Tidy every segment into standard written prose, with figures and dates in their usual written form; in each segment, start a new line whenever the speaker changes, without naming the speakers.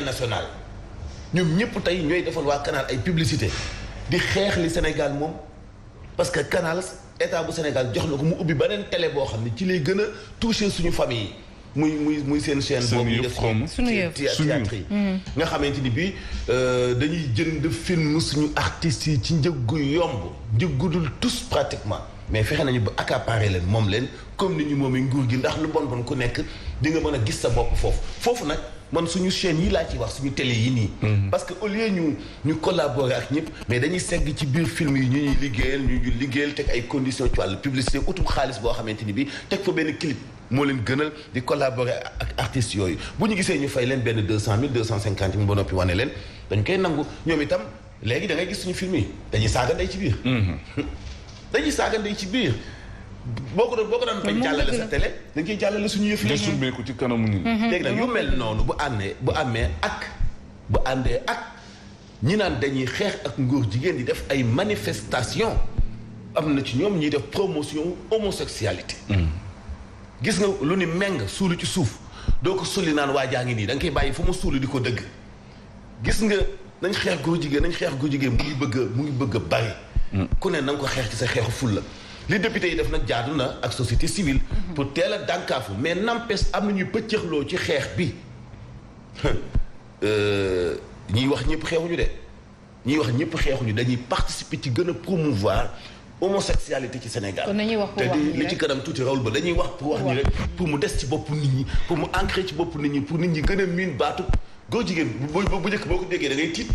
national ñoom ñëpp tey ñooy defal waa Canal ay publicité di xeex li Sénégal moom parce que Canal état bu Sénégal jox na ko mu ubbi beneen télé boo xam ne ci lay gën a toucher suñu famille yi muy seen chaîne boobu ñu def ci théâtre yi nga xamante ni bii dañuy jënd film suñu artistes yi ci njëggu yomb njëggudul tous pratiquement mais fexe nañu ba accaparer leen moom leen comme ni ñu moomee nguur gi ndax lu bon ku nekk di nga mën a gis sa bopp foofu nag man suñu chaîne yi laa ci wax suñu télé yi nii parce que au lieu ñu collaborer ak ñëpp mais dañuy segg ci biir film yi ñu ñuy liggéeyal teg ay conditions ci wàllu publicité utum xaalis boo xamante ni bii teg fa benn clip moo leen gënal di collaborer ak artistes yooyu bu ñu gisee ñu fay leen benn 200 000 250 000 ba noppi wane leen dañ koy nangu ñoom itam léegi da ngay gis suñu film yi dañuy saaga ndey ci biir dañuy saaga ndey ci biir boo ko daan bañ jàllale sa télé dañ koy jàllale suñu yëf yi
sumbeeku ci kanamu nit
léegi nag yu mel noonu bu àndee ak ñi naan dañuy xeex ak ngóor jigéen di def ay manifestation am na ci ñoom ñuy def promotion homosexualité gis nga lu ni meng suulu ci suuf doo ko sulli naan waa jaa ngi nii da nga koy bàyyi fu mu suulu di ko dëgg gis nga nañ xeex góor jigéen mu ngi bëgg a bari ku ne na nga ko xeex ci sa xeexu fulla li député yi def nag jaadu na ak société civile pour teel a dànkaafu mais n'empêche am na ñuy pëccëxloo ci xeex bi ñiy wax ñëpp xeexuñu dañuy participer ci gën a promouvoir homosexualité ci Sénégal te li ci kanam tuuti rawul ba dañuy wax pour wax ni rek pour mu des ci bopp nit ñi pour mu ancré ci bopp nit ñi pour nit ñi gën a miin baatu góor jigéen bu njëkk boo ko déggee da ngay tiit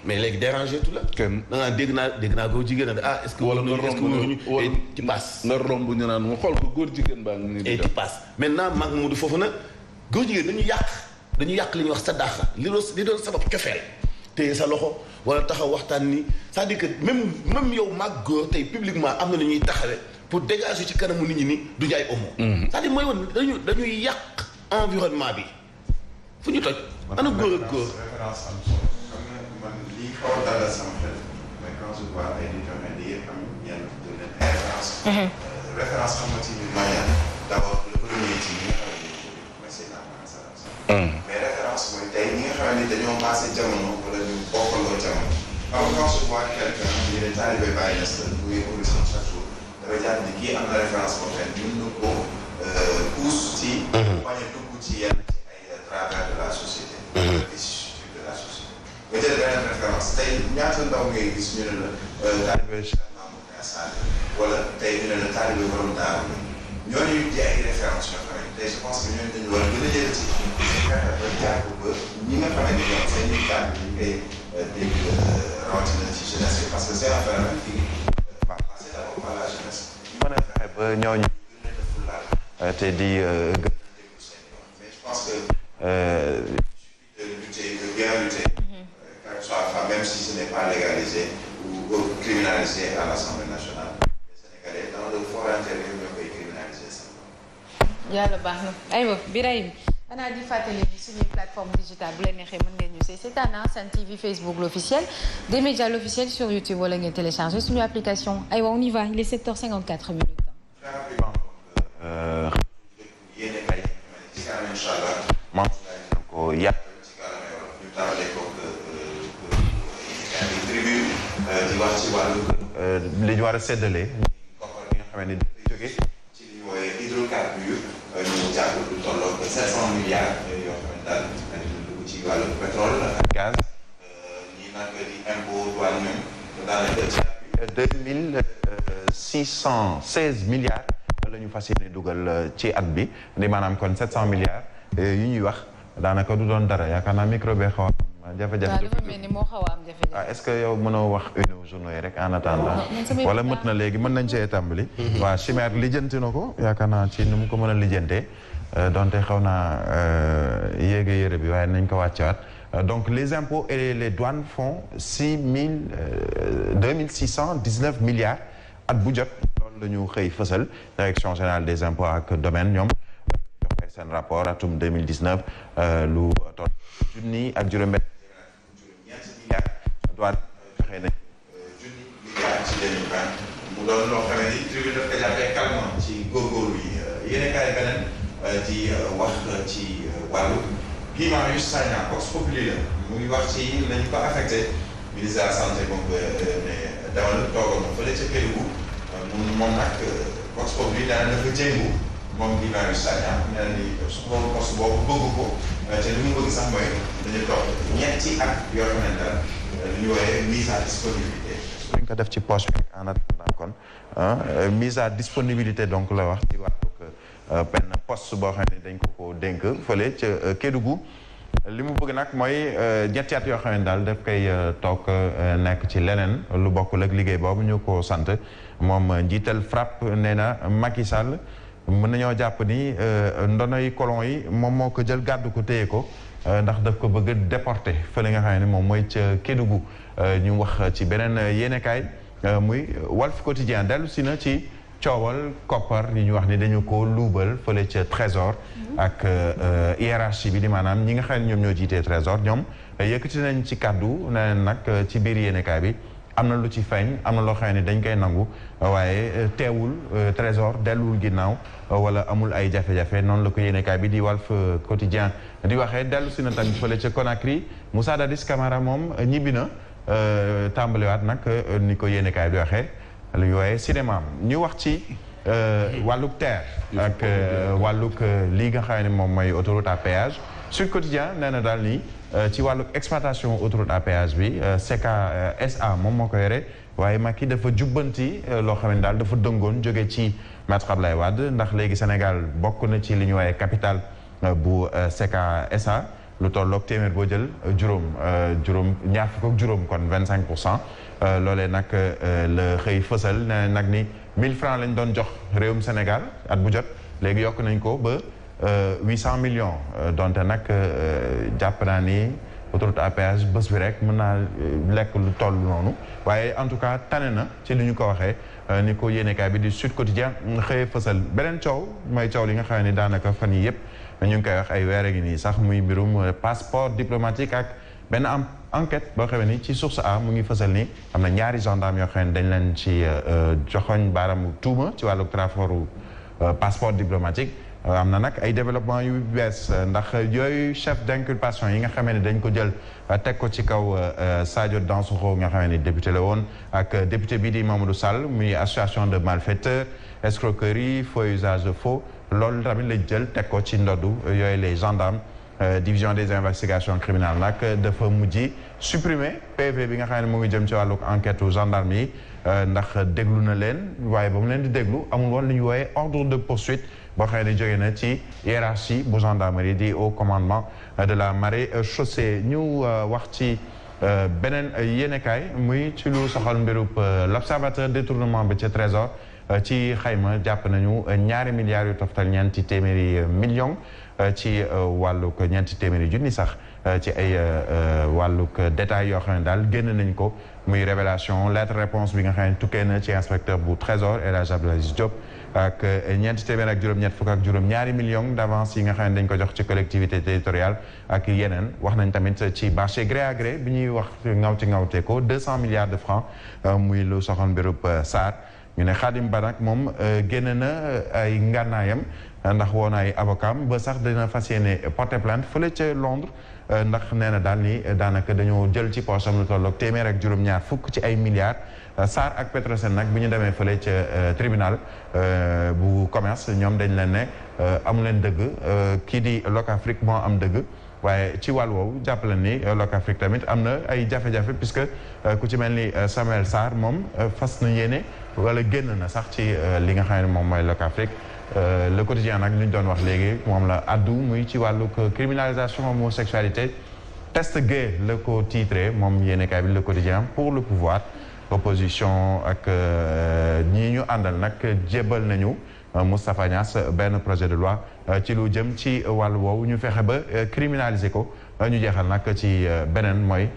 mais léegi dérangé tout la da ngaa dégg naa góor jigéen na est-ce que wala ñu ci passe
nga romb ñu naan mu xool ko góor jigéen baa ngi nii
ci passe maintenant mag mu du foofu na góor jigéen dañu yàq li ñuy wax sa dàqa li doon sabab cofeel téye sa loxo wala taxaw waxtaan ni c'est-à-dire que même yow mag góor tey publiquement am na lu ñuy taxawee pour dégager ci kanamu nit ñi ni du jaay homo c'est-à-dire mooy woon dañuy yàq environnement bi fu ñu toj ana góor ak góor
référence am solo xam nga man lii xaw a dalal sama xel mais quand je vois ay nit yoo xam ne yëpp am ñenn de leen ay référence xam nga ci biir manière d'abord le premier ci ñi nga xam ne mooy Seydina Muhammad sallallahu alayhi wa sallam mais référence mooy tey ñi nga xam ne dañoo passé jamono wala ñu bokkandoo jamono xam nga quand je vois quelqu'un ñu ne taalibe Baye Niass la muy horizon chaque jour dafay jàpp ni kii am na référence boo xam ne mën na ko pousse ci bañ a dugg ci yenn travers de la société. Vicissitude de la société. nga jël beneen référence tey ñaata ndaw ngay gis ñu ne la taalibe Cheikh Mamadou Niass wala tey ñu ne la taalibe borom Daaru ñooñu di ay référence yoo xam ne tey je pense que ñooñu dañu war a gën a jël ci fexe ba jaar ko ba ñi nga xam ne ñoom seen i kàddu yi ngay dégg rawatina ci jeunesse bi parce que c'est affaire nag fii passer d'abord par la jeunesse ñu mën a fexe ba ñooñu gën leen a fulaal te di gën a déglu seen yoon mais je pense que de lutter, de bien lutter, quelle que soit la femme, même si ce n'est pas légalisé ou criminalisé à l'Assemblée nationale. Les Sénégalais, dans le fort intérieur, ñoo koy criminaliser ça.
yàlla baax na aywa Birahim xanaa di fàttali ni suñuy plateforme digitale bu leen neexee mën ngeen ñu seetaan Sen TV Facebook l'officiel des médias l'officiel sur YouTube wala ngeen télécharger suñu application aywa on y va il est 7h54 minutes.
Très rapidement yéen a kay ci kanam inchallah ko yàttal ci kanam ñu tàmbalee ko tribune di wax ci wàllu li ñu war a séddale koppar bi nga xam ne dafay jóge ci li ñu wooyee hydrocarbure ñu jàpp lu tolloog 700 milliards yoo xam ne daal dañu dugg ci wàllu pétrole ak gaz ñi nag di impôt douane ñoom daanaka ci 2616 milliards la ñu fas yéene dugal ci at bi di maanaam kon 700 milliards yu ñuy wax daanaka du doon dara yaakaar naa micro bee xaw a jafe-jafe.
waaw dafa mel ni moo xaw a am jafe-jafe.
est-ce que yow mënoo wax une journaux yi rek en attendant. wala mët na léegi mën nañ cee tàmbali. waaw Chimère lijjanti na ko yaakaar naa ci ni mu ko mën a lijjantee donte xaw naa yéege yére bi waaye nañ ko wàccewaat donc les impôts et les douanes font 2619 milliards at bu jot. la ñu xëy fësal direction générale des impôts ak domaine ñoom joxe seen rapport atum 2019 lu toll junni ak juróom-ñeenti milliards douane joxe na junni milliards ci 2020 mu doon loo xam ne ni tribune daf ko jàppee calmement ci góorgóorlu yi yéen kaay beneen di wax ci wàllu Guy Marius Sagna Vox Populi la muy wax ci nañu ko affecté ministre de la santé moom ne dawal toogal moom fële ca Kédougou moom nag Vox Populi daan na fa jéngu moom Guy Marius Sagna nee na ni soxla poste boobu bëgg ko te li mu bëgg sax mooy dañu toog ñetti at yoo xamante ne li ñu wooyee mise à disponibilité.
suñ ko def ci poche bi en attendant kon mise à disponibilité donc la wax ci wàllu benn poste boo xam ne dañ ko dénk fële ca Kédougou li mu bëgg nag mooy ñetti at yoo xam ne daal daf koy toog nekk ci leneen lu bokkul ak liggéey boobu ñu ko sant moom njiital FRAPP nee na Macky Sall mën nañoo jàpp ni ndonoy colon yi moom moo ko jël gàddu ko téye ko ndax daf ko bëgg a déporté fële nga xam ne moom mooy ca Kédougou ñu wax ci beneen yéenekaay muy Walf Quotidien dellu si na ci coowal koppar yi ñu wax ni dañu ko luubal fële ca Trésor ak hiérarchie bi di maanaam ñi nga xam ne ñoom ñoo jiitee Trésor ñoom yëkkati nañ ci kàddu ne nag ci biir yéenekaay bi am na lu ci feeñ am na loo xam ne dañ koy nangu waaye teewul Trésor delluwul ginnaaw wala amul ay jafe-jafe noonu la ko yéenekaay bi di Walf Quotidien di waxee dellu si na tamit fële ca Conakry Moussa Dadis Camara moom ñibbi na tàmbaliwaat nag ni ko yéenekaay bi waxee lu ñu wooyee cinéma ñu wax ci wàllug terre ak wàllug lii nga xam ne moom mooy autoroute à péage Sud Quotidien nee na daal nii ci wàllu exploitation autoroute à péage bi CKSA moom moo ko yore waaye Macky dafa jubbanti loo xam ne daal dafa dëngoon jóge ci Maître Abdoulaye Wade ndax léegi Sénégal bokk na ci li ñu waaye capital bu CKSA lu tolloog téeméer boo jël juróom ñaar fukk ak juróom kon 25%. loolee nag la xëy fësal ne nag ni 1000 francs lañ doon jox réewum Sénégal at bu jot léegi yokk nañ ko ba 800 millions donte nag jàpp naa ni autoroute à péage bés bi rek mën naa lekk lu toll noonu waaye en tout cas tane na ci li ñu ko waxee ni ko yéenekaay bi di Sud Quotidien xëy fësal beneen coow mooy coow li nga xam ne daanaka fan yi yëpp ñu ngi koy wax ay weer a ngi nii sax muy mbirum passeport diplomatique ak benn enquête boo xamee ni ci source A mu ngi fësal ni am na ñaari gendarme yoo xam ne dañ leen ci joxoñ baaramu tuuma ci wàllu trafic passeport diplomatique am na nag ay développement yu bees ndax yooyu chef d'inculpation yi nga xamee ne dañ ko jël teg ko ci kaw Sadio Dansokho nga xamee ni député la woon ak député bii di Mamadou Sall muy association de malfaiteurs escroquerie faux usage de faux loolu tamit lañ jël teg ko ci ndoddu yooyu les gendarmes division des investigations criminelles nag dafa mujj supprimer PV bi nga xam ne mu ngi jëm ci wàllu enquête gendarme yi ndax déglu na leen waaye ba mu leen di déglu amul woon li ñu wooyee ordre de poursuite boo xam ne jóge na ci hiérarchie bu gendarmerie di au commandement de la maréchaussée ñu wax ci beneen yéenekaay muy ci lu soxal mbirub l'observateur détournement bi ci trésor ci xayma jàpp nañu 2 milliards yu toftal ñeenti téeméeri millions ci wàllug ñeenti téeméeri junni sax ci ay wàllug détails yoo xam ne daal génn nañ ko muy révélation lettre réponse bi nga xam ne tukkee na ci inspecteur bu trésor El Hadj Abdoul Aziz Diop ak ñeenti téeméer ak juróom-ñett fukk ak juróom-ñaari millions d'avance yi nga xam ne dañ ko jox ci collectivité territoriale ak yeneen wax nañ tamit ci marché gré à gré bi ñuy wax ngawte ko 200 milliards de francs muy lu soxal mbirub SAR ñu ne Khadim Ba nag moom génn na ay ngànnaayam ndax woon ay avocat ba sax dina fas yéene porter plainte fële ca Londres ndax nee na daal ni daanaka dañoo jël ci poosam lu tolloog téeméer ak juróom-ñaar fukk ci ay milliards SAR ak Petrosen nag bi ñu demee fële ca tribunal bu commerce ñoom dañ leen ne amu leen dëgg kii di Locafrique moo am dëgg waaye ci wàll woowu jàppale ni Locafrique tamit am na ay jafe-jafe puisque ku ci mel ni Samuel Sarr moom fas na yéene wala génn na sax ci li nga xam ne moom mooy Locafrique le quotidien nag li ñu doon wax léegi moom la addu muy ci wàllu criminalisation homosexualité test gay la ko titré moom yéenekaay bi le quotidien pour le pouvoir opposition ak ñii ñu àndal nag jébbal nañu Moustapha Niass benn projet de loi ci lu jëm ci wàllu woowu ñu fexe ba criminaliser ko ñu jeexal nag ci beneen mooy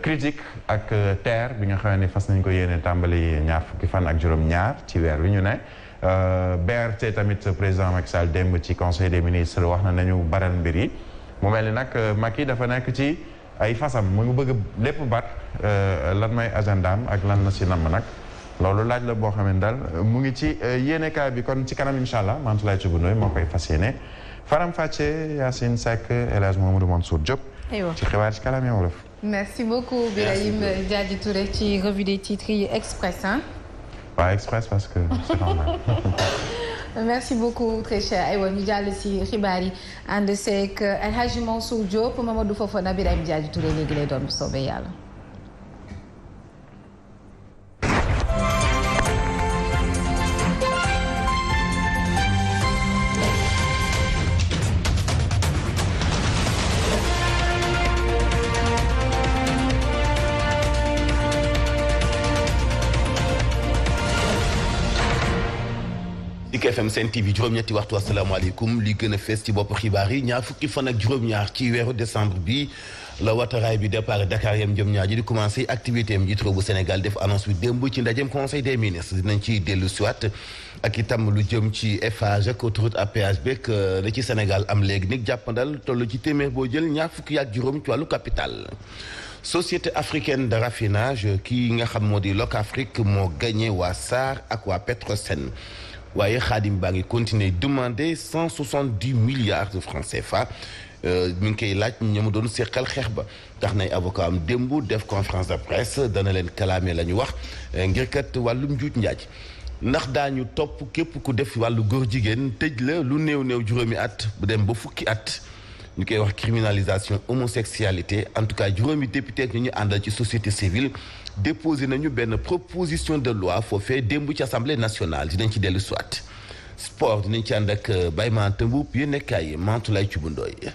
critique ak terre bi nga xam ne fas nañ ko yéene tàmbali ñaar fukki fan ak juróom-ñaar ci weer wi ñu ne BRT tamit président Macky Sall démb ci conseil des ministres wax na nañu baral mbir yi mu mel ni nag Macky dafa nekk ci ay fasam mu ngi bëgg lépp bat lan mooy agendaam ak lan la si namm nag loolu laaj la boo xam ne daal mu ngi ci yéenekaay bi kon ci kanam incha allah Mantoulaye Thioub Ndoye moo koy fas yéene Faram Facce Yacine Seck El Hadj Mamadou Mansour Diop. ci xibaar ci kàllaama wolof.
merci beaucoup Birahim Diadji Touré ci revue des titres yi Express ah.
waaw Express parce que c'est normal.
merci beaucoup très cher aywa ñu jàll si xibaar yi ànd seeg El Hadj Mansour Diop Mamadou Fofana Birahim Diadji Touré léegi lay doon bu soobee yàlla.
Zik FM Sen TV juróom-ñetti waxtu asalaamaaleykum li gën a fees ci bopp xibaar yi ñaar fukki fan ak juróom-ñaar ci weeru décembre bi la wateraay bi départ Dakar yam jëm ñaar ji di commencé activité am njiit réew bu Sénégal def annonce bi démb ci ndajem conseil des ministres dinañ ci dellu siwaat ak itam lu jëm ci Eiffage ak autoroute à péage beeg la ci Sénégal am léegi nag jàppandal toll ci téeméer boo jël ñaar fukki ak juróom ci wàllu capital. Société africaine de raffinage kii nga xam moo di Locafrique moo gagné waa SAR ak waa Petrosen. waaye Xaadim baa ngi continuer demander 170 milliards de francs CFA mi ngi koy laaj ña mu doon seqal xeex ba tax nay avocat am démb def conférence de presse dana leen kalaame la ñu wax ngir kat wàllum njuuj njaaj ndax daañu topp képp ku def wàllu góor jigéen tëj la lu néew juróomi at bu dem ba fukki at ñu koy wax criminalisation homosexualité en tout cas juróomi député ak ñu àndal ci société civile déposé nañu benn proposition de loi foofee démb ci assemblée nationale dinañ ci dellu soit sport dinañ ci ànd ak Baye Mante Mboup yéen nekkaay Mantoulaye Thioub Ndoye